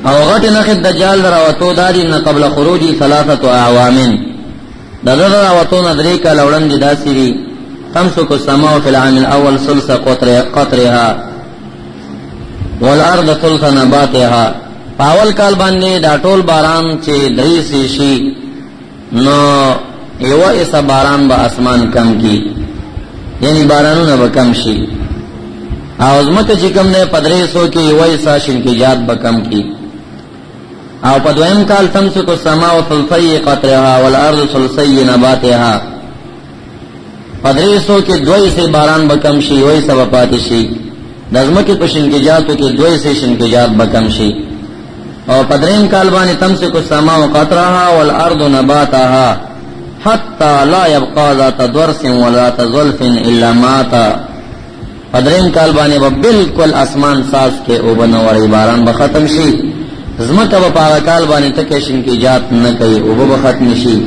او غټ نخ دجال راوتو دادی نه قبل خروجی 3 اعوام دغه راوتو نه درې کال وړاندې داسری تمسك السماء في العام الاول ثلث قطرها والارض ثلث نباتها پاول کال باندې دا ټول باران چې درې سي شي نو یو ایسا باران با اسمان کم کی یعنی بارانونه به کم شي او زمکه چې کم نه پدری سو کې یو ایسا شنکجات به کم کی او په دویم کال تمسك السماء ثلثي قطرها والارض ثلثي نباتها پدری سو کې دوی سے باران به کم شي وای سبب پاتې شي د زمکه په شنکجاتو کې دوی سے شنکجات به کم شي او پدریم کال باندې تمسك السماء قطرها والارض نباتها حتى لا يبقى ذات درس ولا ذلف الا مات پدریم کال باندې بالکل اسمان ساز کې او بنوري باران به ختم شي زمکه په پاغه کال باندې تکه شنکجات نه کوي او به ختم شي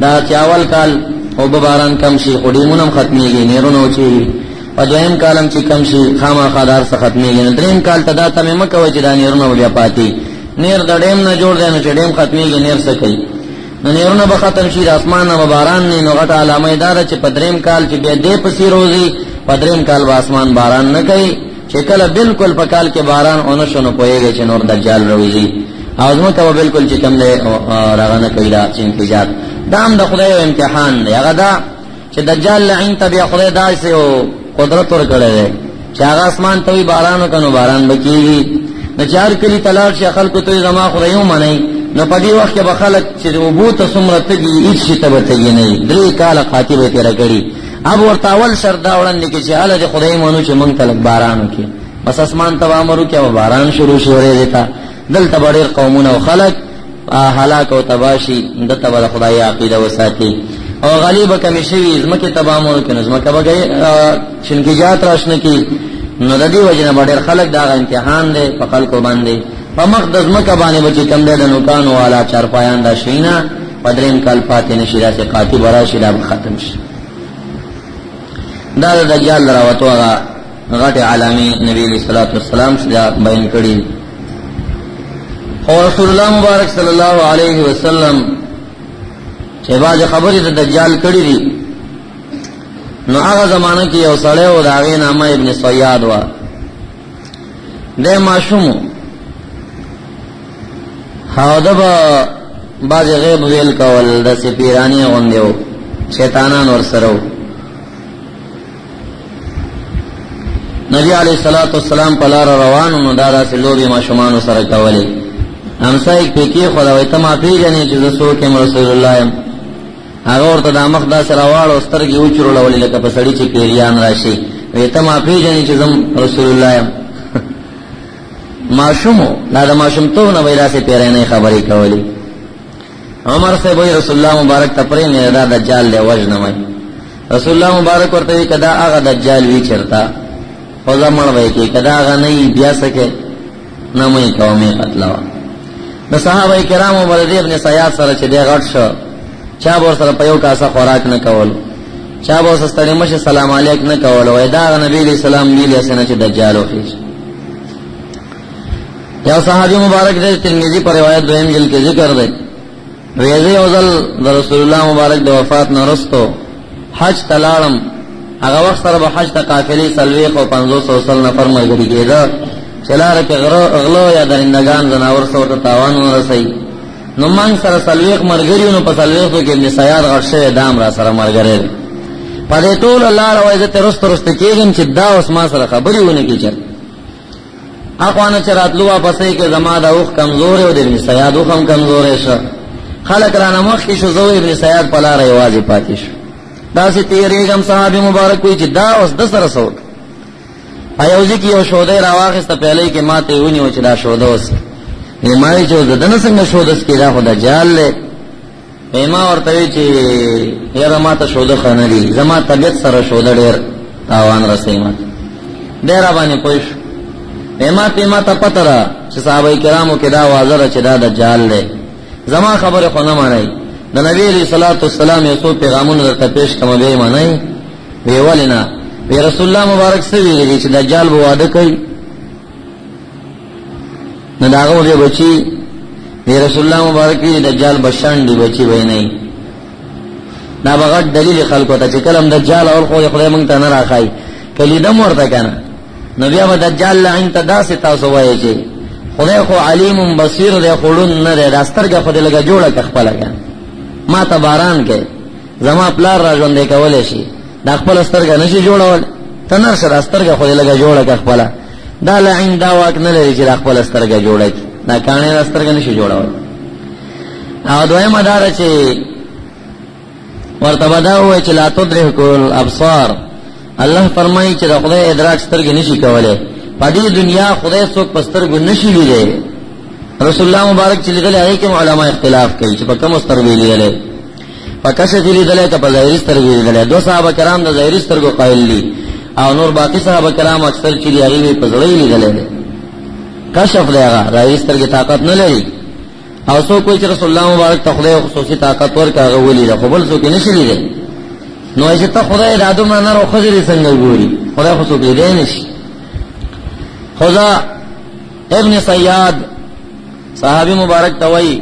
دا چاول کال او به باران کم شي خډیمونم ختميږي نیرونو چی پدویم کالم چې کم شي خامخادار څخه ختميږي دریم کال تدا ته مکه و چې دا نیرونو بیا پاتې نیر د ډیم نه جوړ دی نو چې ډیم ختميږي نیر څه کوي نو نیرونه به ختم شي د اسمان نه باران نه نو غټه علامه دار چې پدریم کال چې بیا دې پسې روزي پدریم کال به اسمان باران نه کوي چې کله بالکل په کال کې باران اون شنو پويږي چې نور دجال روزي اعظم ته بالکل چې کم له راغنه کوي دا چې انتجات دام د خدای امتحان دی هغه دا چې دجال لعن تبع خدای داسې او قدرت ورکړي چې هغه اسمان ته باران وکنو باران بکیږي د چار کلی تلار چې خلکو ته زما خدایو منای نو په دې وخت کې به خلک چې وبو ته څومره تګي هیڅ شي ته وتګي نه درې کال قاتبه تیر کړي اب ورته اول شردا وړاندې کې چې اله د خدای مونږ چې مونږ تلک باران وکي بس اسمان ته امر وکي او باران شروع شي ورې دیتا دلته ډېر قومونه او خلک هلاک او تباشي د تبع خدای عقیده وساتي او غلیبه کمی شوی زمکه تبامو کې زمکه بګي شنکجات راشنه کی نو د دې وجنه ډېر خلک دا امتحان دی په خلکو باندې په مقدس مکه باندې بچی کم ده نو کانو والا چار پایان دا شینا پدریم کال پاتې نشي راځي قاتب راشي دا ختم شي دا د دجال راوتو هغه غټ عالمي نبی صلی الله علیه وسلم څخه بیان کړی او رسول الله مبارک صلی الله علیه وسلم چې باز خبرې د دجال کړی دي نو هغه زمانہ کې یو سړی و دا غي نامه ابن صیاد و د ماشوم هاوده با باز غیب ویل کول د سپیرانی غوندیو شیطانان ور سره نبی علیہ الصلوۃ والسلام په لار روانو نو دا داسې لوبي ماشومان سره کولې همسایه پکې خدای ته ما پیژنې چې زه څوک یم رسول الله یم هغه ورته د مخ دا سره واړو سترګې وچرولولې لکه په سړی چې پیریان راشي وې ته ما پیژنې چې زم رسول الله یم ماشومو دا د ماشوم ته نه ویلا سي پیرانه خبرې کولې عمر سے وې رسول الله مبارک ته پرې نه دا دجال له وجنه وای رسول الله مبارک ورته کدا هغه دجال وی چرتا خو زمړ وای کې کدا هغه نه بیا سکے نه مې قومي قتلوا د صحابه کرامو باندې ابن سیاد سره چې دی غټ شو چا ور سره په یو کاسه خوراک نه کول چا ور سره ستړي مشه سلام علیک نه کول وای دا نبی علیہ السلام ویل اسنه چې دجال وخیش یو صحابي مبارک دې ترمذی پر روایت دویم جلد کې ذکر دی ویزه اوزل د رسول الله مبارک د وفات نه وروسته حج تلاړم هغه وخت سره به حج ته قافلې سلويخ او 500 نفر ملګری کېده چلاره کې غلو یا درندگان زناور سره تاوان ورسي نو مان سره سلويخ مرګریو نو په سلويخو کې ابن سیاد غرشه دام را سره مرګره په دې ټول الله راوځي ته رست کېږم چې دا اوس ما سره خبري ونه کیږي اخوانه چراتلو واپسې کې زما دا اوخ کمزور او د ابن سیاد اوخ هم کمزور شو خلق را نمخ کې شو زو ابن سیاد په لار یوازې پاتې شو دا سي تیرېګم صحابي مبارک وي چې دا اوس د سره سوک ایوځي کې یو شوده راواخسته پهلې کې ماته ونی و چې دا شوده اوس یمای چې د دنه څنګه شوده کې دا خدای جال له ایما ورته چې یاره ماته شوده خانه دي زما طبيعت سره شوده ډېر تاوان رسېما ډېر باندې پوښ ایما ته پته را چې صحابه کرامو کې دا واضح چې دا د جال له زما خبره خو نه مانی د نبی علیہ الصلوۃ والسلام یو څو پیغامونه درته پیش کوم به مانی ویولنا وی رسول الله مبارک سوی دی چې دجال به واده کوي نو داغه به بچي دی رسول الله مبارک وی دجال بشان دی بچي وای نه دا بغټ دلیل خلکو ته چې کلم دجال او خدای مونږ ته نه راخای کلی دم ورته کنه نو بیا به دجال لعن تداس تاسو وایي چې خدای خو علیم بصیر دی خړون نه دی راسترګه خدای لګه جوړه ک خپل کنه ما ته باران کې زما پلار را ژوند کولې شي دا خپل سترګه نشي جوړول تنر سره سترګه خدای لګه جوړه ک خپل دا لعن دا واک نه لري چې خپل سترګه جوړه کی دا کانه سترګه نشي جوړول او دویمه دار چې ورته بدا وای چې لا تدرکل ابصار الله فرمایي چې د خدای ادراک سترګې نشي کولای په دې دنیا خدای څوک پسترګو نشي لیدي رسول الله مبارک چې لیدل هغه کې علماء اختلاف کوي چې په کوم سترګې لیدل په کښه چې لیدل که په ظاهري سترګې لیدل دو صحابه کرام د ظاهري سترګو قائل دي او نور باقي صحابه کرام اکثر چې هغه په ظاهري لیدل کشف دی هغه ظاهري سترګې طاقت نه لري او سو کوئی چې رسول الله مبارک ته خدای خصوصي طاقت ورکړه غولې ده خو بل څوک نشي لیدل نو چې ته خدای د ادم نه راو خزري څنګه ګوري خدای خو څوک لیدل نشي خدا ابن سیاد صحابي مبارک ته وایي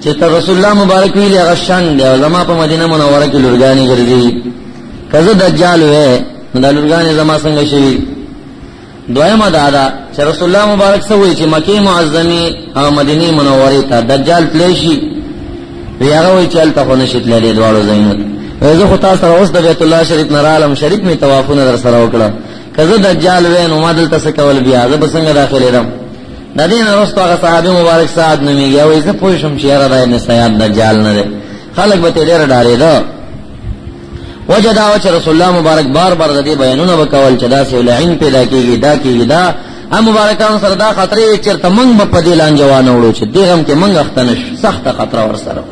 چې ته رسول الله مبارک ویلي هغه شان دی زما په مدینه منوره کې لورګانی ګرځي کزه دجال وې نو د لورګانی زما څنګه شي دویمه دا چې رسول الله مبارک سوې چې مکه معظمه او مدینه منوره ته دجال تلشي وی هغه وی چل ته نه شتل لري دواړو زینت زه خو تاسو سره اوس د بیت الله شریف نه رالم شریف می طوافونه در سره وکړه کزه دجال وې نو مادل تاسو کول بیا زه بسنګ داخله رم د دین وروسته هغه صحابي مبارک سعد نومي یا وې زه پوه شم چې را راځي نه سیاد دجال نه ده خلک به ډېر ډارې ده وجدا او چې رسول الله مبارک بار بار د دې بیانونه وکول چې دا سه لعین پیدا کیږي دا ام مبارکان سره دا خطرې چرته منګ په دې لان جوان وړو چې دغم کې منګ اختنش سخت خطر ور سره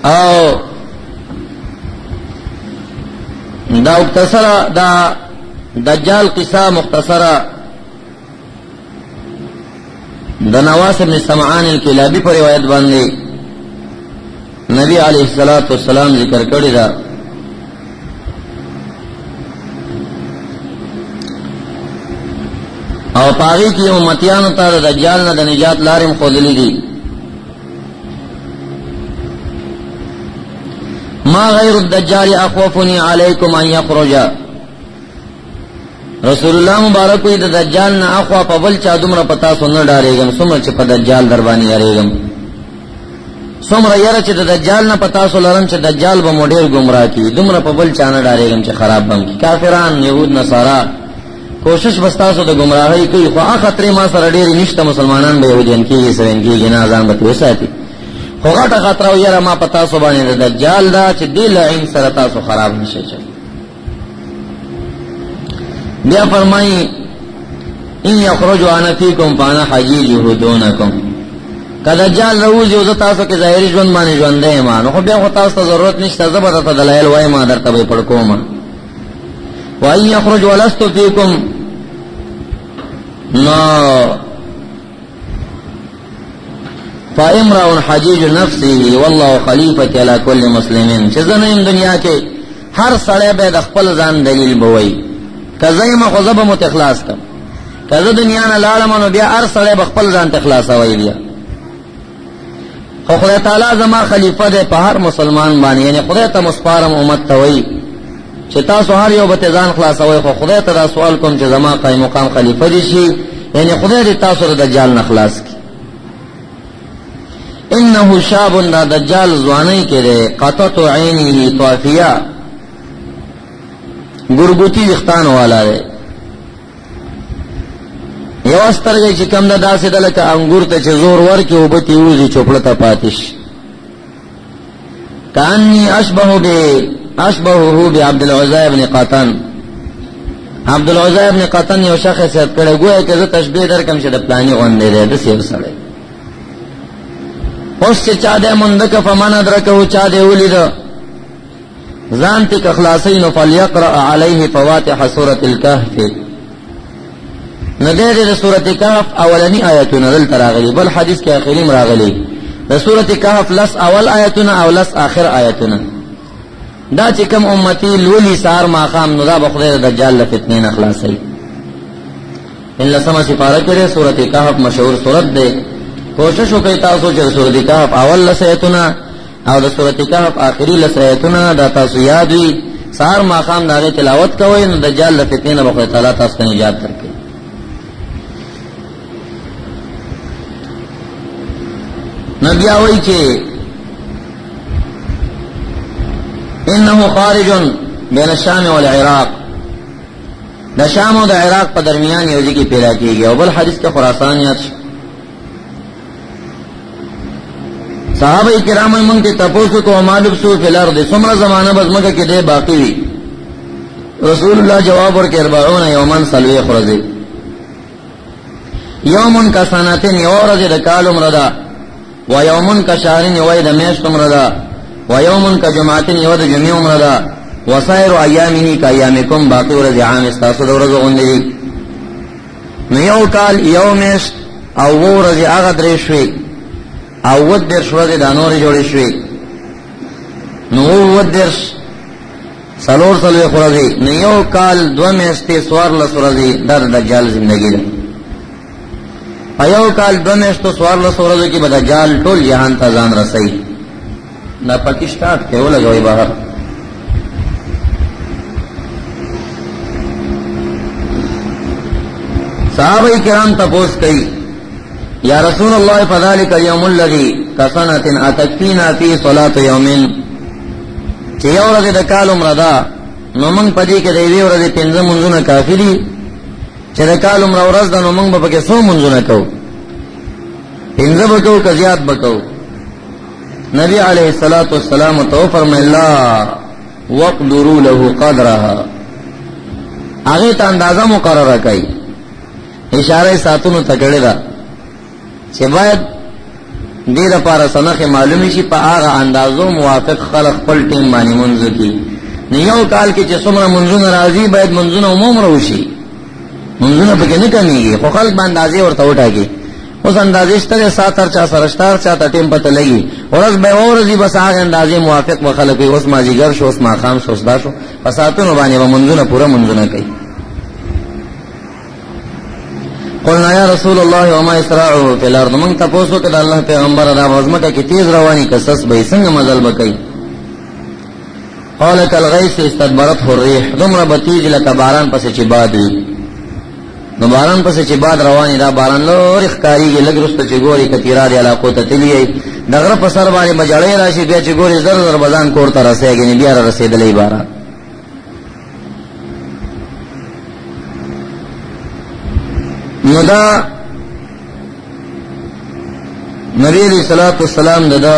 او دا مختصره دا دجال قصه مختصره د نواس بن سمعان الکلابی پر روایت باندې نبی علیہ الصلوۃ والسلام ذکر کړی دا او پاغي کې امتیانو ته د دجال نه د نجات لارې خودلې دي ما غیر الدجال اخوفني علیکم ان یخرج رسول الله مبارک وی د دجال نه اخوا په بل چا دومره پتا سونه ډارېږم څومره چې په دجال در باندې یریږم څومره یره چې د دجال نه پتا سولرم چې دجال به موډیر گمراه کی دومره په بل چا نه ډارېږم چې خراب بم کی کافران يهود نصارا کوشش بستاسو د گمراهۍ کوي خو هغه خطرې ما سره ډېری نشته مسلمانان به يهوديان کېږي سوین کېږي نه ځان به وساتي خو غټه خطر او یره ما پتا سو باندې د دجال دا چې دل عین سره تاسو خراب نشي چي بیا فرمایي ان یخرجوا انا فیکم فانا حجیجه دونکم کله دجال روزي او تاسو کې ظاهري ژوند باندې ژوند دی ما نو خو بیا تاسو ته ضرورت نشته زبرته دلایل وای ما درته به پړ کوم وان یخرج ولست فیکم نو فامرؤ حجیج نفسه والله خلیفۃ علی کل مسلمین چې زنه دنیا کې هر سړی به د خپل ځان دلیل بوي کزایم خذب متخلاص کا کزه دنیا نه لاړم نو بیا هر سړی به خپل ځان تخلاص وای بیا خو خدای تعالی زما خلیفہ ده په هر مسلمان باندې یعنی خدای ته مسپارم امت ته وای چې تاسو هر یو به ځان خلاصوي خو خدای ته سوال کوم چې زما قائم مقام خلیفہ دي شي یعنی خدای دې تاسو د دجال نه خلاص کی انه شاب دا دجال ځواني کې قطت عینه طافیه ګورګوتی وختان والا ده یو سترګې چې کم ده داسې د لکه انګور ته چې زور ورکې وبتی وځي چوپړه ته پاتش کانی اشبهه بعبد العزى بن قطن عبد العزى بن قطن یو شخص کړه ګویا چې تشبیه درکم شه د پلاني غونډې ده د سیو سره اوس چې چا ده مندک فمن ادرکه چا ده ولید ځان ته اخلاصین فليقرأ عليه فواتح سورة الكهف ندې د سورة الكهف اولنی آیتونه دل تراغلي بل حدیث کې اخریم راغلي د سورة الكهف لس اول آیتونه او لس آخر آیتونه دا چې کوم امتی لولي سار ما خام نو دا بخدای د دجال له فتنې نه خلاصي ان لسما سپارہ کرے سورۃ کہف مشہور سورت دے کوشش وکړئ تاسو چې سورۃ کہف اول لسایتونه او د سورۃ کہف آخري لسایتونه دا تاسو یاد وي سار ماقام داغه تلاوت کوئ نو دجال د فتنې نه الله تعالی تاسو ته نجات درکړي نبی اوئی چې انه خارج بین الشام والعراق د شام او د عراق په درمیان یو ځای کې پیدا کیږي او بل حدیث کې خراسان یاد صحابه کرام موږ ته تاسو کو معلوم سو په الارض څومره زمانہ بزمکه کې دی باقی وی رسول الله جواب ورکړ 40 یومن سلوی خرزی یومن کا سنتین یورز د کال عمردا و یومن کا شهرین یوای د میاشت عمردا و یومن کا جمعتین یو د جمعې عمردا وسائر ایامه کا ایامکم باقی ورځ عام استاسو د ورځو غوندي نو یو کال یومش او ورځ هغه درې شوي او ودر شوړه د انور جوړې شوي نو ودر سلور سلوی خورځي نو یو کال دو میاشتې سوار لسورځي د دجال ژوندۍ ده ایو کال دو میاشتو سوار لسورځي کې به دجال ټول جهان ته ځان رسي دا پاکستان ته ولګوي بهر صحابہ کرام تپوس کئی یا رسول اللہ فذالک اليوم الذی کسنت اتکفینا فی صلاة یومین چه یو رضی دکال امردا نو منگ پدی که دیوی ورزی پینزه منزون کافی دی چه دکال امر ورز دا نو منگ با پکی سو منزون کو پینزه بکو که زیاد بکو نبی علیہ السلام تو فرمای اللہ وقدروا له قدرها آغی تا اندازه مقرره کئی اشاره ساتونو تکړه ده چې باید دې لپاره سنخ معلومی شي په هغه اندازو موافق خلق خپل ټیم باندې منځ کی نه یو کال کې چې څومره منځونه راځي باید منځونه عموم راوشي منځونه پکې نه کمیږي خو خلق باندې اندازې ورته وټاږي اوس اندازې شته 7 چا سرشتار چا ته ټیم پته لګي ورځ به ورځي بس هغه اندازې موافق خلق وي اوس مازیګر شو اوس ماخام شو اوس دا شو په ساتونو باندې منځونه پورا منځونه کوي قلنا یا رسول الله وما اسراعه فی الارض من تپوسو کده الله پیغمبر دا وزمکه کی تیز روانی کسس به څنګه مزل بکای قال کالغیث استدبرته الريح دمر بتیج لک باران پس چې باد وی نو باران پس چې باد رواني دا باران لور ښکاریږي لګرست چې ګوري کتیرا دی علاقو ته تلی دغه په سر باندې بجړې راشي بیا چې ګوري زر زر بزان کور ته رسېږي بیا رسیدلې باران نو دا نبی علیہ الصلوۃ والسلام دا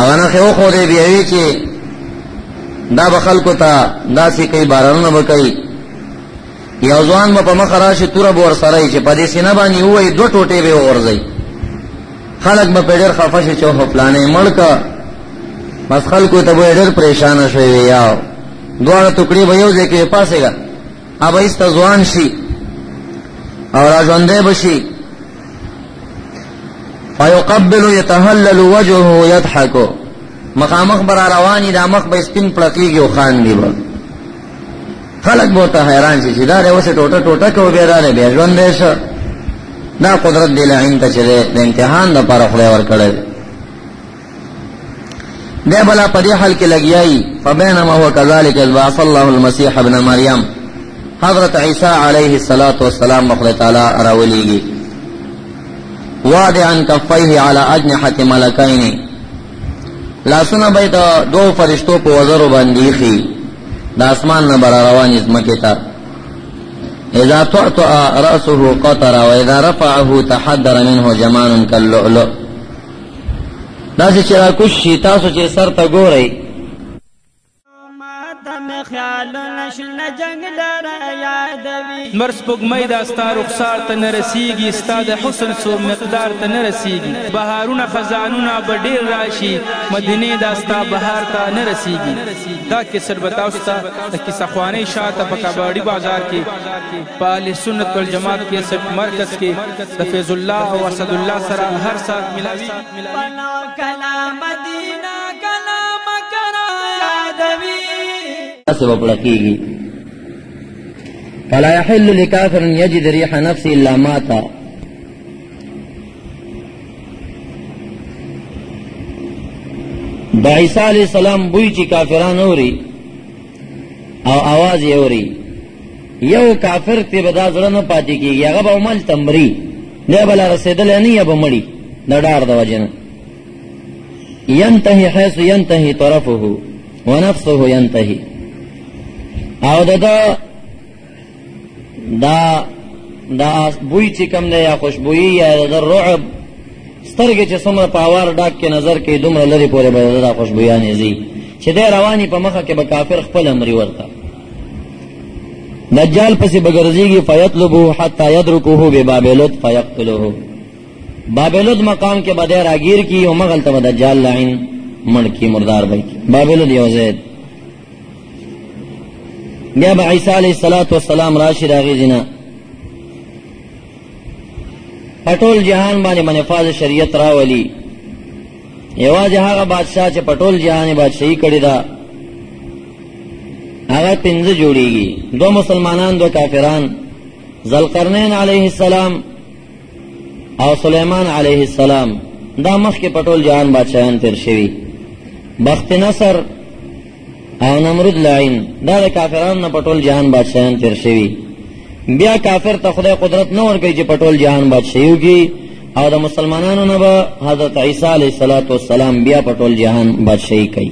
اغه خو خو دې بیاوی چې دا بخلکو ته داسې کوي بارانونه وکړي یو ځوان په مخ راشي تور بور سره چې په دې سینه باندې وای دوه ټوټې به ورځي خلک به پیډر خفه شي چې هو پلانې مړکا بس خلکو ته به ډېر پریشان شوي یا دوه ټوکړي به یو ځای کې پاسېګا اوبه است ځوان شي اور ازنده بشي فيقبل يتهلل وجهه يضحك مخامخ بر رواني دا مخ به سپین پړکیږي او خان دی بل خلق بہت حیران شي چې دا اوسه ټوټه ټوټه کو به راځي به ژوند دې شو دا قدرت دی لعین ته چې د امتحان لپاره خدای ورکړل دی بلا په دې حال کې لګیای فبينما هو كذلك بعث الله المسيح ابن مريم حضرت عیسی علیہ الصلوۃ والسلام مخلص تعالی راولیږي وادعا کفیه علی اجنحه ملکین لاسونه به د دوه فرشتو په وزرو باندې خي د اسمان نه بر روان ازمکه تا اذا طعطع راسه قطر واذا رفعه تحدر منه جمان كاللؤلؤ دا چې را کوشي تاسو چې سر ته ګورئ خیال نشل جنگ لرا یادوی مرس پگمئی دا ستا رخصار تا نرسیگی ستا دا حسن سو مقدار تا نرسیگی بہارون خزانون بڑیر راشی مدینه دا ستا بہار تا نرسیگی دا کسر بتاو ستا دا کسا خوانی شاہ تا پکاباڑی بازار کی پا اہل سنت والجماعت کی سب مرکز کی دا فیض اللہ و اسد اللہ سرا ہر ساتھ ملاوی بنا کلا مدینہ کلا مکرہ یادوی سے وپڑا کیږي فلا يحل لكافر يجد ريح نفسه الا مات. دا عیسی علیہ السلام بوئی چی کافران اوری او آواز یې اوري، یو کافر تی بدا زړه نه پاتې کیږي، هغه به عمل تمری دی بلا رسېدلی نه یا به مړي د ډار د وجې نه. ینتهي حیث ینتهي طرفه ونفسه ینتهي. او دا بوی چې کم دی یا خوشبویي یا د رعب سترګې چې څومره په اوار ډاک کې نظر کوي دومره لرې پورې به دا خوشبویانې ځي چې دی رواني په مخه کې به کافر خپل امري ورته. دجال پسې بګرځيږي فیطلبه حتی یدرکه ببابلود فیقتله. بابلود مقام کې به دی راګیر کی او مغلته به دجال لعین مړ کی مردار به کی. بابلود یو ځای بیا به عیسی علیه السلام راشي راغی ځینه پټول جهان باندې منفاذ شریعت راولي. یوازې هغه بادشاہ چې پټول جهان بادشاہي کړی دا هغه پنځه جوړیږي، دو مسلمانان دو کافران، ذوالقرنین علیه السلام او سلیمان علیه السلام. دا مخکې پټول جهان بادشاہان تیر شوي. بخت نصر او نمرود لعین دا د کافرانو نه پټول جهان بادشاہان تیر شوي. بیا کافر ته خدای قدرت نه ورکوي چې پټول جهان بادشاہي وکړي، او د مسلمانانو نه به حضرت عیسی علیه السلام بیا پټول جهان بادشاہي کوي.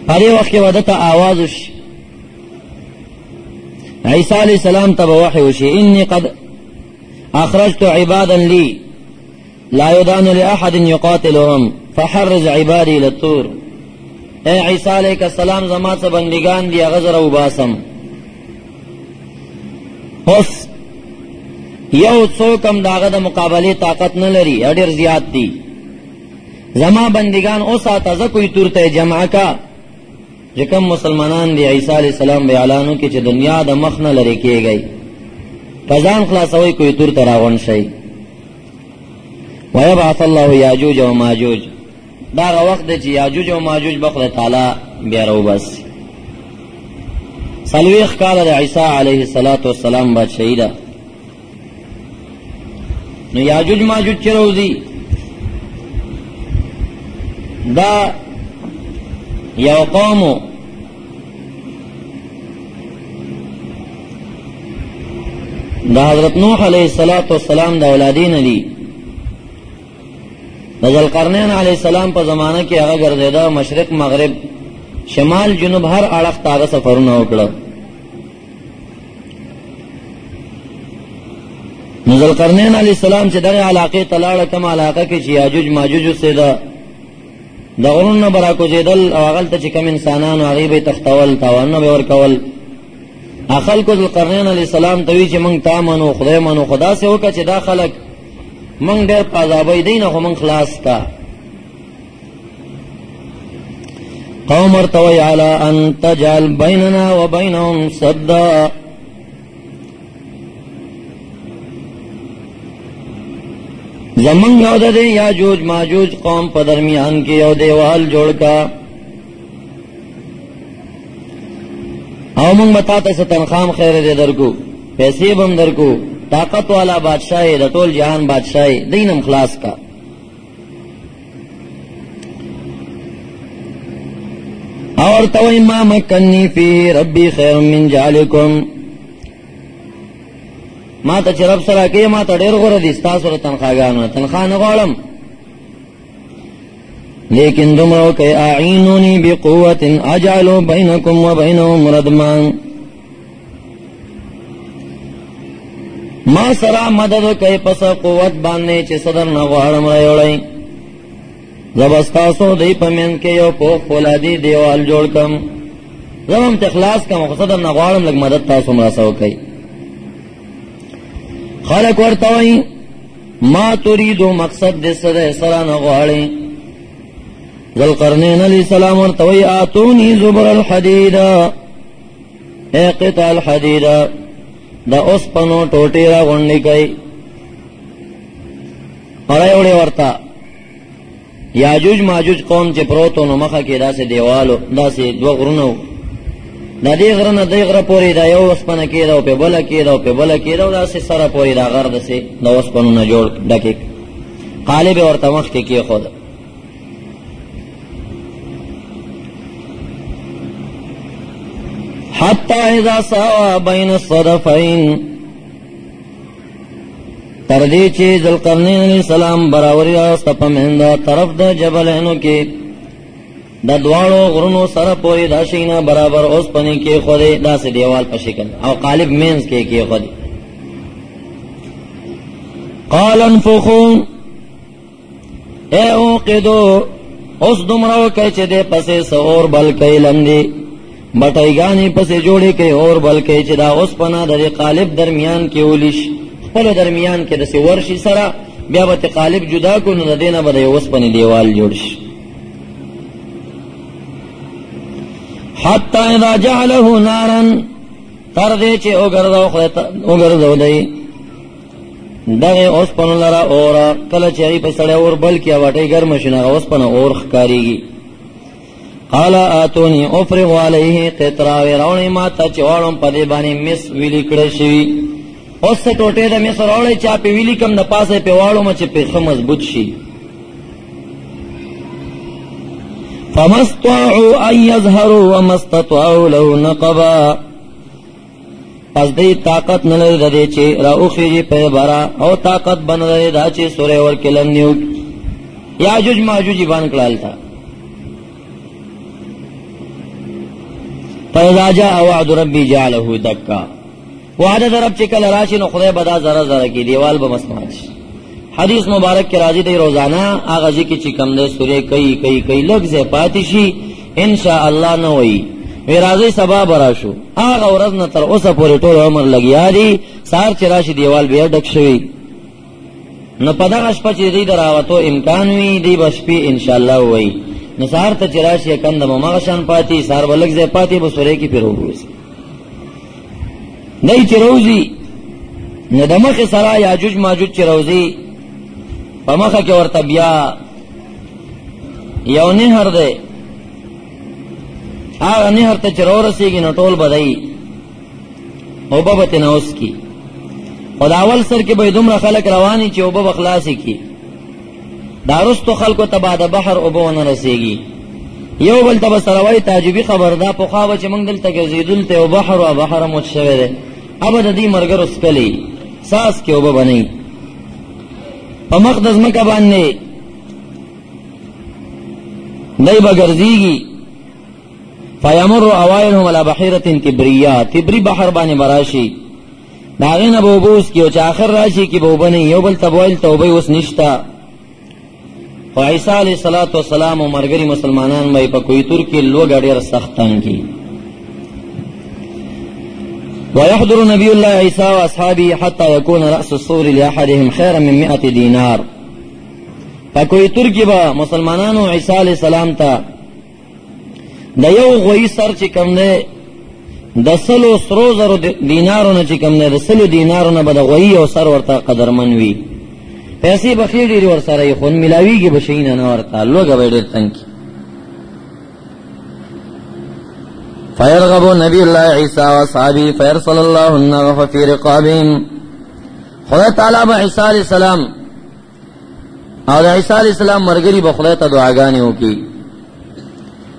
په دې وخت کې ودته آواز وشي، عیسی علیه السلام ته به وحی وشي، انی قد اخرجت عبادا لی لا یدان لاحد یقاتلهم فحرز عبادی للطور. اے عیسی علیہ السلام زما څه بندگان دي هغه زه راوباسم. اوس یو څوک هم د هغه د مقابلې طاقت نه لري، ډېر زیات دي. زما بندگان اوساته زه کوی تور ته جمع کا چې کوم مسلمانان دی عیسی علیہ السلام به اعلانو کې چې دنیا د مخ نه لري کېږي، فزان خلاصوي کوی تور ته راغون شي. ويبعث الله یاجوج و ماجوج. دا وخت دی چې یاجوج او ماجوج به خدای تعالی بیا راوباسي. 40 کاله د عیسی علیه السلام بادشاہي ده. نو یاجوج ماجوج چې راوځي دا یو قوم دا حضرت نوح علیہ السلام دا اولادین دی. ذوالقرنین علیہ السلام په زمانہ کې هغه ګرځیدا مشرق مغرب شمال جنوب هر اړخ ته هغه سفرونه وکړه. ذوالقرنین علیہ السلام چې دغه علاقې ته لاړه، کوم علاقه کې چې یاجوج ماجوج اوسېده، د غرونو نه به راکوزېدل او هغلته چې کوم انسانانو هغوی به یې تښتول، تاوانونه به یې ورکول. خلکو ذوالقرنین علیہ السلام ته وی چې موږ تا منو، خدای منو، خو داسې وکړه چې دا خلک موږ ډېر په عذابوي دی نه خو موږ خلاص کا. قوم ورته وایي علی ان تجعل بیننا و بینهم سدا. زمونږ یو د دې یاجوج ماجوج قوم په درمیان کې یو دیوال جوړ کا، او موږ به تا ته څه تنخواه خیر دې درکو، پیسې به هم درکو، طاقت والا بادشاہ د ټول جهان بادشاہ دینم خلاص کا. اور توئی ما مکنی فی ربی خیر من جعلکم. ما ته چې رب سره کې ما ته ډېر غوره دي ستاسو سره تنخواهګانو، تنخواه نه غواړم، لیکن دومره وکئ اعینونی بقوة اجعل بینکم و بینهم ردما. ما سره مدد وکئ پس قوت باندې چې صدر نه غواړم راوړئ، زه به ستاسو دوی په منځ کې یو پوخ فولادي دیوال جوړ کړم، زه به هم اخلاص کړم، خو صدر نه غواړم لږ مدد تاسو هم راسه وکئ. خلق ورته وایي ما تريدو مقصد دې څه دی، سره نه غواړئ. ذوالقرنین علیہ السلام ورته وایي آتونی زبر الحدید، اے قطع الحدید، دا اوسپنو ټوټې را غونډې کړئ. اړی وړی ورته یاجوج ماجوج قوم چې پروتو نو مخه کې داسې دیوالو، داسې دوه غرونه دا دی غره نه دی غره پورې دا یو اوسپنه کېده او په بله کېده او په بله کېده او داسې سره پورې دا غر داسې د اوسپنو نه جوړ ډکې قالب یې ورته مخکې کېښوده. حتی اذا ساوا بین الصدفین، تردی چی ذوالقرنین علیہ السلام براوری راست په منځ طرف د جبلینو کې د دواړو غرونو سره پورې دا شینا برابر اوس پنی کې خوده داسې دیوال په شکل او قالب مینز کې خوده. قال انفخوا اے اوقدو، اوس دومره وکړئ چې دې پسې سور بل کوي لندې بټایګانې پسې جوړې کوي اور بل کوي چې دا اوس پنه د قالب درمیان کې ولیش خپل درمیان کې داسې ورشي سره بیا به قالب جدا کو نو د دې نه به د اوس پنې دیوال جوړ شي. حتی اذا جعله نارا، تر دې چې وګرځو دی دغه اوسپنو لره اورا، کله چې هغې په سړی اور بل کړي واټۍ ګرمه شي نو هغه اوسپنه اور ښکارېږي. قال آتوني افرغ علیه قطرا، راوړئ ما ته چې واړم په دې باندې مس ویلي کړی شوي. اوس څه ټوټې د مس راوړئ چې پې ویلي کم د پاسه پې واړم چې پې ښه مضبوط شي. فما استطاعوا ان يظهروا وما استطاعوا له نقبا، پس دی طاقت نلري د دې چې راوخیږي په بارا او طاقت بن لري دا چې سورې ورکې لنیو یاجوج ماجوج باندې کړل تا. فاذا جاء وعد ربي جعله دكا، وعده رب چې کله راشي نو خدای بدا زره زره کې دیوال به مسمات شي. حدیث مبارک کې راځي دی روزانه هغه ځکه چې کم دی سورې کوي لږ ځای پاتې شي ان شاء الله نه وایي وی راځي سبا برا شو هغه ورځ نه تر اوسه پورې ټول عمر لګیا دي سار چې راشي دیوال بیا ډک شوی نو په دغه شپه چې دی دراوتو امکان وي دی به شپې ان شاء الله وایي نو سهار ته چې راشي کنده مغه شان پاتې سار به لږ ځای پاتې به سورې کې پیرو وځي نه چې روزي نه د مخې سره یاجوج ماجوج چې روزي په مخه کې ورته بیا یو نهر دی هغه نهر ته چې راورسېږي نو ټول بدایي اوبه به ترې نه وڅکي خو د اول سر کې به دومره خلک رواني چې اوبه به خلاصې کړي دا وروستو خلکو ته به د بحر اوبه ونه رسېږي یو بل ته به سره وایي تعجبي خبر دا پخوا به چې موږ دلته ګرځېدل ته یو بحر و بحر موت شوی دی ابه د دې ملګرو څکلې ساس کې اوبه به نه وي په مخ د ځمکه باندې دی به ګرځېږي فیمر اوائلهم علی بحیرة کبریه تبری بحر باندې براشي د هغې نه به اوبه وڅکي او چې آخر راشي کې به اوبه نه یو بل ته به ویل ته اوبه اوس نشته خو عیسی علیه الصلاة والسلام او ملګري مسلمانان به یې په کویتور کې لوږه ډېر سخت تنګ کړي ويحضر نبي الله عيسى واصحابه حتى يكون راس الصور لاحدهم خيرا من 100 دينار فكوي ترکی با مسلمانانو عیسی علیہ السلام تا د یو غوی سر چې کوم نه د سلو سرو زرو دینارونه چې کوم نه د سلو دینارونه به د غوی او سر ورته قدرمن وي پیسې بخیر ډیر ور سره خون ملاویږي بشینه نه ورته لوګه به ډیر تنګ فيرغب نبي الله عيسى واصحابه فيرسل الله النار في رقابهم خدای تعالی به عیسی علیہ السلام او د عیسی علیہ السلام مرګری به خدای ته دعاګانې وکړي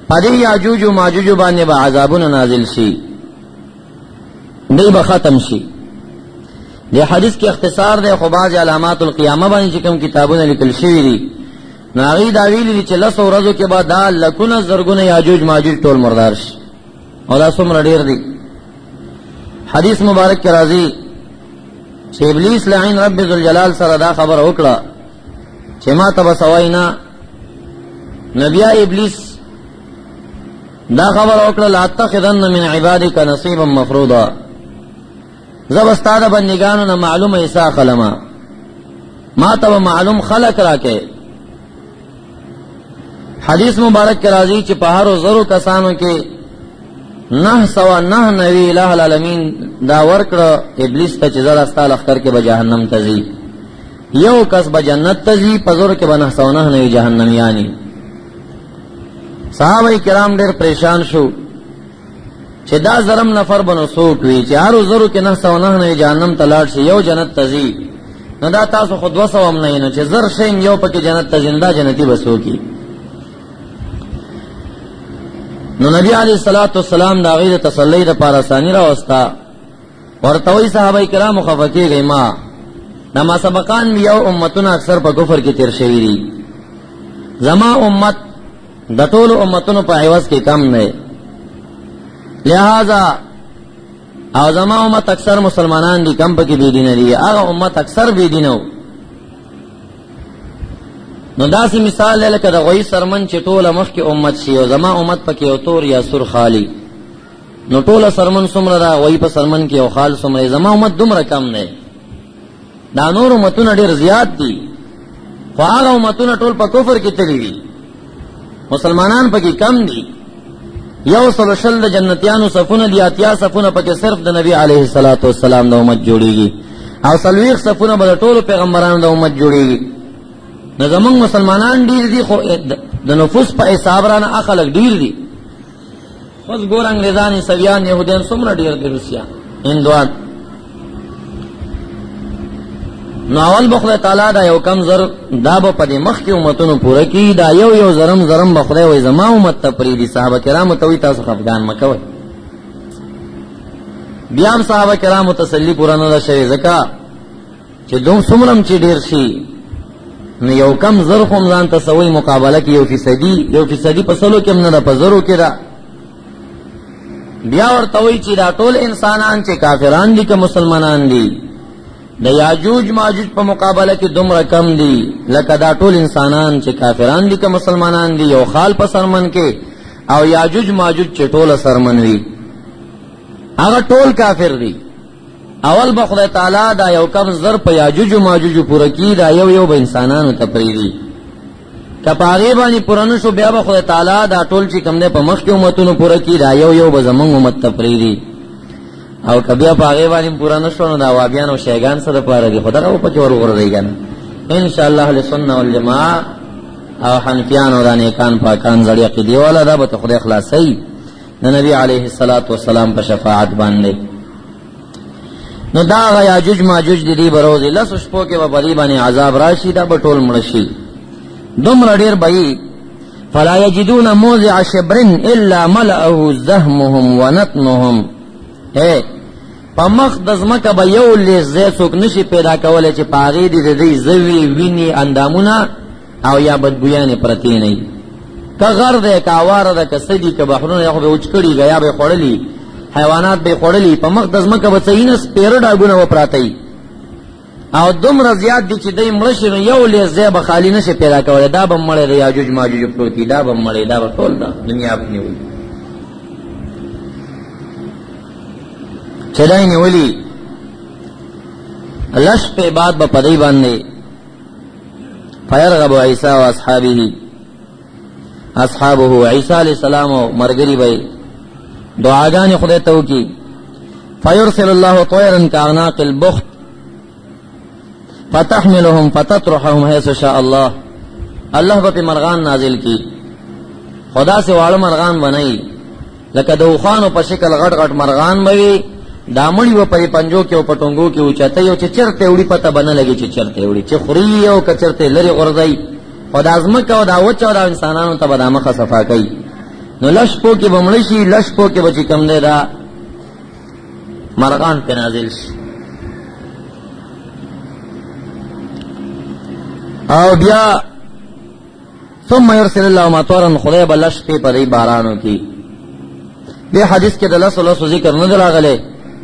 پدې یاجوج او ماجوج باندې به عذابونه نازل شي دی به ختم شي د حدیث کې اختصار دی خو بعض علامات القیامه باندې چې کوم کتابونه لیکل شوي دي نو هغې دا ویلي دي چې 10 ورځو کې به دا لکونه زرګونه یاجوج ماجوج ټول مردار شي او دا څومره ډېر دي حدیث مبارک کې راځي چې ابلیس لعین رب ذوالجلال سره دا خبره وکړه چې ما ته به سوای نه نبیا ابلیس دا خبره وکړه لاتخذن من عبادک نصیبا مفروضا زب استا د بندگانو نه معلوم عیسی خلما ما ته معلوم خلق راکې حدیث مبارک کې راځي چې په هر زرو کسانو کې 999 الہ العالمین دا ورکړه ابلیس ته چې زړه استا لخر کې به جهنم ته ځي یو کس به جنت ته ځي په زور کې به 999 جهنميانی صحابه کرام ډېر پریشان شو چې دا زرم نفر بنو سوک وی چې هر زرو کې 909 جهنم ته لاړ شي یو جنت تزي نو دا تاسو خود 200 هم نه نو چې زر شین یو پکې جنت ته زنده جنتی بسو کی. نو نبی علیہ الصلوۃ والسلام دا غیر تسلی د پاره ثانی را وستا ورته وی صحابه کرام خفقه گئی ما نما سبقان یو امتونه اکثر په کفر کې تیر شوی دي زما امت د ټول امتونو په عوض کې کم نه لہذا او زما امت اکثر مسلمانان دي کم پکې بی دین دي هغه امت اکثر بی دینو. نو داسې مثال لکه د غوی سرمن چې ټوله مخکې امت شي او زما امت پکې او تور یا سور خالی نو ټوله سرمن څومره دا غوی په سرمن کې او خال څومره زما امت دومره کم نه دا نور امتونه ډېر زیات دي خو هغه امتونه ټول په کفر کې تللي دي مسلمانان پکې کم دي. یو سل شل د جنتیانو صفونه دي اتیا صفونه پکې صرف د نبی علیه الصلاۃ والسلام د امت جوړیږي او سلويخ صفونه به ټولو پیغمبرانو د امت جوړیږي. نو زمونږ مسلمانان ډیر دي خو د نفوس په حساب رانه اخلق ډیر دي. اوس ګور انګریزان عیسویان يهوديان څومره ډیر دي روسیا هندوان. نو اول بخله تعالی دا یو کم زر دا به په مخ کې امتونو پوره کی دا یو زرم بخله وای زما امت ته پریدي صحابه کرام ته وی تاسو خفغان مکوئ. بیا هم صحابه کرام تسلی پورا نه شوی زکا چې دوم څومره چې ډیر شي نو یو کم زر خو ځان ته سوی مقابله کې 1% په سلو کې نه په زرو کې دا بیا ورته وی چې دا ټول انسانان چې کافران دي که مسلمانان دي د یاجوج ماجوج په مقابله کې دومره کم دي لکه دا ټول انسانان چې کافران دي که مسلمانان دي یو خال په سرمن کې او یاجوج ماجوج چې ټوله سرمن وي هغه ټول کافر دي. اول به خدای تعالی دا یو کم زر په یاجوج ماجوج پوره کی دا یو به انسانانو ته پریدي کپاغي باندې پرانو شو بیا به خدای تعالی دا ټول چې کم نه په مخ کې امتونو پوره کی دا یو به زمونږ امت ته پریدي او کبیا پاغه باندې پورانه شونه دا وابیان او شیغان سره پاره دي خدای او پکې ورغورځي کنه ان شاء الله له سنت والجماعه او حنفیان او دانیکان پاکان زړی عقیده والا دا به خدای خلاصي د نبی علیه الصلاۃ والسلام په شفاعت باندې. نو دا یاجوج ماجوج دي بروز لس شپو کې به بری باندې عذاب راشي دا به ټول مړ شي دومره ډیر بئی فلا یجدون موضع شبر الا ملئه زهمهم ونتنهم. پمخ د زمکه به یو لزه څوک نشي پیدا کولای چې پاغي دي د دې زوی ویني اندامونه او یا بدبویان پرتی نه که غر ده که اواره ده که سدی که بحرونه یخو به وچکړي غیا به خړلی حیوانات به خړلی پمخ د زمکه به څینس پیر ډاګونه و پراتی او دومره زیات دي چې دای مړ شي یو لزه به خالی نشي پیدا کولای دا به مړ دی یاجوج ماجوج پروتی دا به مړ دا به ټول دا دنیا باندې وي چدای نیولی لش پہ بعد با پدی باندے فیرغب عیسیٰ و اصحابه عیسیٰ علیہ السلام و مرگری بھئی دعاگان خدای تو کی فیرسل اللہ طیرا کاغناق البخت فتحملهم فتطرحهم حیث شاء اللہ اللہ با پی مرغان نازل کی خدا سے واڑ مرغان بنائی لکه دوخانو په شکل غټ غټ مرغان بوي دا مړی و په پنجو کې او پټونګو کې اوچته یو چې چرته وړي پته بنه لګي چې چرته وړي چې خوري او کچرته لري غرزي او د ازمکه او دا وچ او د انسانانو ته به د مخه صفا کوي نو لش پو کې بمړی شي لش پو کې بچی کم دی دا مرغان په نازل شي او بیا ثم يرسل الله مطرا خدای بلش په دې بارانو کې دې حدیث کې د لسو ذکر نه دراغله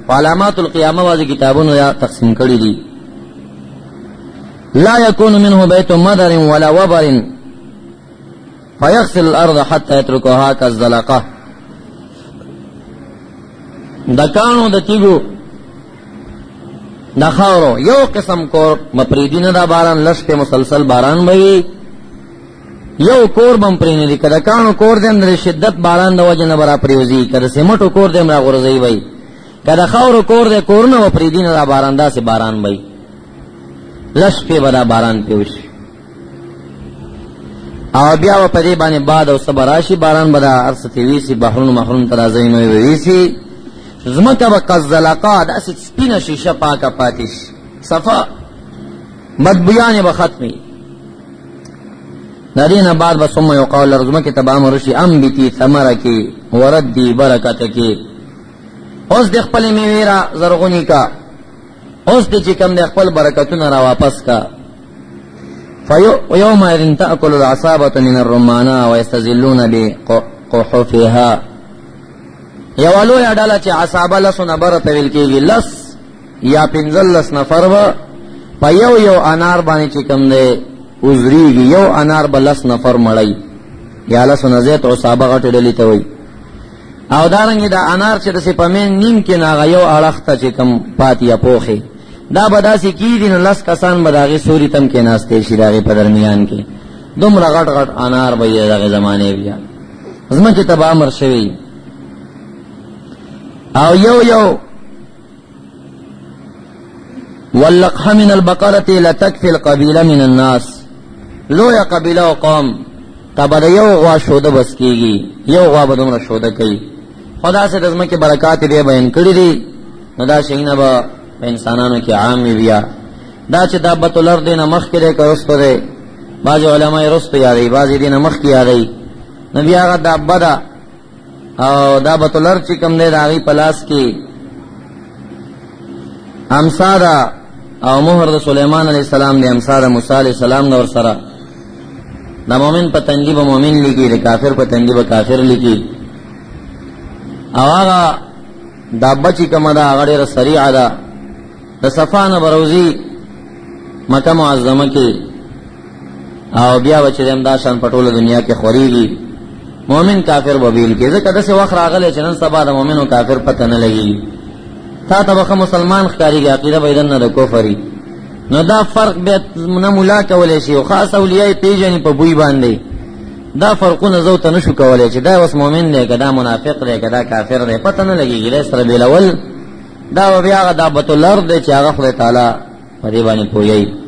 علامات القیامه واځي کتابونو یا تقسیم کړی دي لا يكون منه بيت مدر ولا وبر فيغسل الارض حتى يتركها كالزلقه دکانو د تیګو د خاورو یو قسم کور مپریدینه دا باران لش په مسلسل باران وي یو کور بم پرینه دي کله کانو کور دې اندر شدت باران د وجه نه برا پریوزي کله سیمټو کور دې مرا غورځي وي کله خاورو کور دې کورونه و پریدینه دا باران دا سي باران وي لش په بڑا باران پیوش او بیا په دې باندې باد او صبراشي باران بدا ارستی ویسی بحرون محرون ترازین ویسی زمکه بقزلقات اس سپینه شیشه پاکه پاتیش صفا بدبویان به ختمی دارین بعد بس ثم یقال لرزمکه تبام رشی انبتی ثمرکی وردی برکتکی اوس د خپل میوه زرغونی کا اوس د چې کوم د خپل برکتونه را واپس کا فيوم إذن تأكل العصابة من الرمانة ويستزلون بقحفها یوالو یا ډاله چې عصابه لسونه بره تویل کېږي لس یا پنځه لس نفر به په یو انار باندې چې کوم دی وزریږي یو انار به لس نفر مړی یا لسونه زیات عصابه غټې ډلې ته وایي او دارنګې دا انار چې داسې په مین نیم کې نه هغه یو اړخ ته چې کوم پاتې یا پوخې دا به داسې کېږي نو لس کسان به د هغې سوري تم کېناستی شي د هغې په درمیان کې دومره غټ غټ انار به یې د هغې زمانې بیا ځمکې ته به امر شوی او یو واللقح من البقرة لتكفي القبيلة من الناس لویا قبیله او قوم تبه د یو غوا شوده بس کېږي یو غوا به دومره شوده کوي خو داسې د ځمکې برکات یې بیان کړي دي نو دا شیونه به په انسانانو کې عام وي بیا دا چې دابة الارض نه مخکې دی که رستو دی بعضې علما یې رستو یادوي بعضې دې نه مخکې یادوي نو بیا هغه دابه ده او دابة الارض چې کوم دی د هغې په لاس کې امسا ده او مهر د سلیمان علیه السلام دی امسا د موسی علیه السلام ده ورسره د مؤمن په تندي به مؤمن لیکي د کافر په تندي به کافر لیکي او هغه دابه چې کومه ده هغه ډېره سریعه ده د صفا نه بروزي مکه معظمه کې او بیا به چې دا شان په ټوله دنیا کې خورېږي مؤمن کافر به بیل کې ځکه داسې وخت راغلی چې نن سبا د مؤمن او کافر پته نه لګېږي تا ته به ښه مسلمان ښکارېږي عقیده به یې دننه د کفر نو دا فرق بیا نه ملا کولی شي او خاص اولیاء یې پېژني په بوی باندې دا فرقونه زه ورته نه شو کولی چې دا اوس مؤمن دی که دا منافق دی که دا کافر دی پته نه لګېږي دی سره بېلول دا به بیا هغه دابة الارض دی چې هغه خدای تعالی په دې باندې پوهیږي